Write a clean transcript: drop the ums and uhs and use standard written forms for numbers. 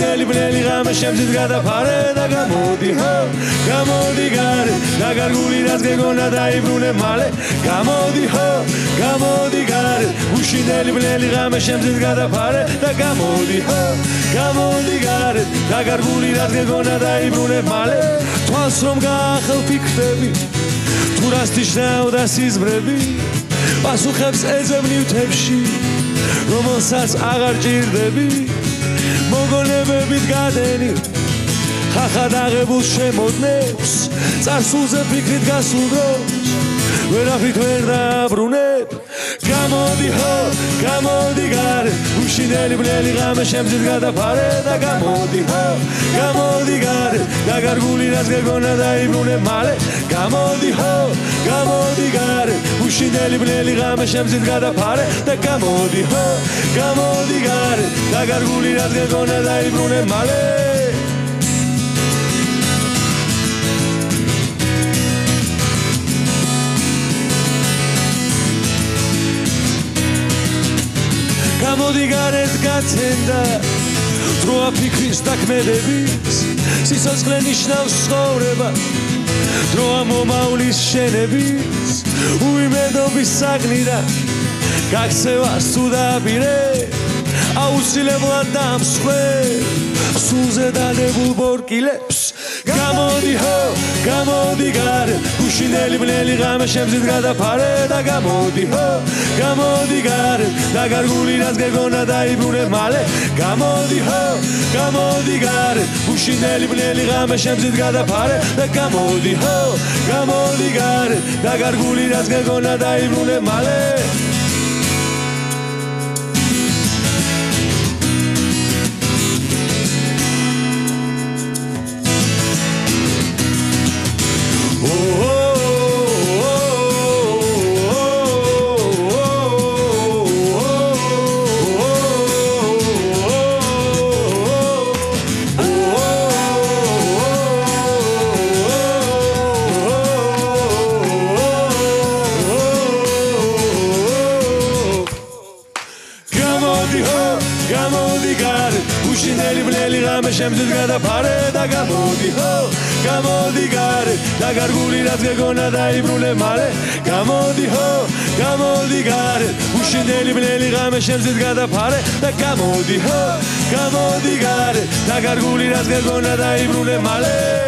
უშინელი ბნელი ღამე შემზით გადაფარე და გამოდი ho გამოდი გარე დაგარგული რაც გეგონა დაიბრუნე მალე გამოდი ho გამოდი გარე უშინელი ბნელი ღამე შემზით გადაფარე და გამოდი ho გამოდი გარე დაგარგული რაც გეგონა დაიბრუნე მალე თვალს რომ გაახელფიქრები თუ რას თიშნაოდა სიზმრები პასუხებს ეძებნივ თებში რომელსაც აღარ ჭირდები მოგონებებით გადენი ხახად აღებულ შემოდნებს წარსულზე ფიქრით გასულ დროს ვერაფრით ვერ დაბრუნებ გამოდი ho გამოდი გარე უშინელი ბნელი ღამე შემზით გადაფარე და გამოდი ho გამოდი გარე დაგარგული რაც გეგონა დაიბრუნე მალე გამოდი ho გამოდი გარე უშინელი ბნელი ღამე შემზით გადაფარე და გამოდი ho გამოდი გარე დაგარგული რაც გეგონა დაიბრუნე მალე გამოდი გარეთ გაცენდა დროა ფიქრის დაქმედების სიცოცხლე ნიშნავს ცხოვრებას დროა მომავლის შენების უიმედობის საგნიდან გაქცევას თუ დაპირე აუცილებლად დამსხვე სულზე დადებულ ბორკილებს გამოდი ho გამოდი გარე უშინელი ბნელი ღამე შემზით გადაფარე და გამოდი ho გამოდი გარე დაგარგული რაც გეგონა დაიბრუნე მალე გამოდი ho გამოდი გარე უშინელი ბნელი ღამე შემზით გადაფარე და გამოდი ho გამოდი გარე დაგარგული რაც გეგონა დაიბრუნე მალე გამოდი გარე უშინელი ბნელი ღამე შემზით გადაფარე და გამოდი ho გამოდი გარე დაგარგული რაც გეგონა დაიბრუნე მალე გამოდი ho გამოდი გარე უშინელი ბნელი ღამე შემზით გადაფარე და გამოდი ho გამოდი გარე დაგარგული რაც გეგონა დაიბრუნე მალე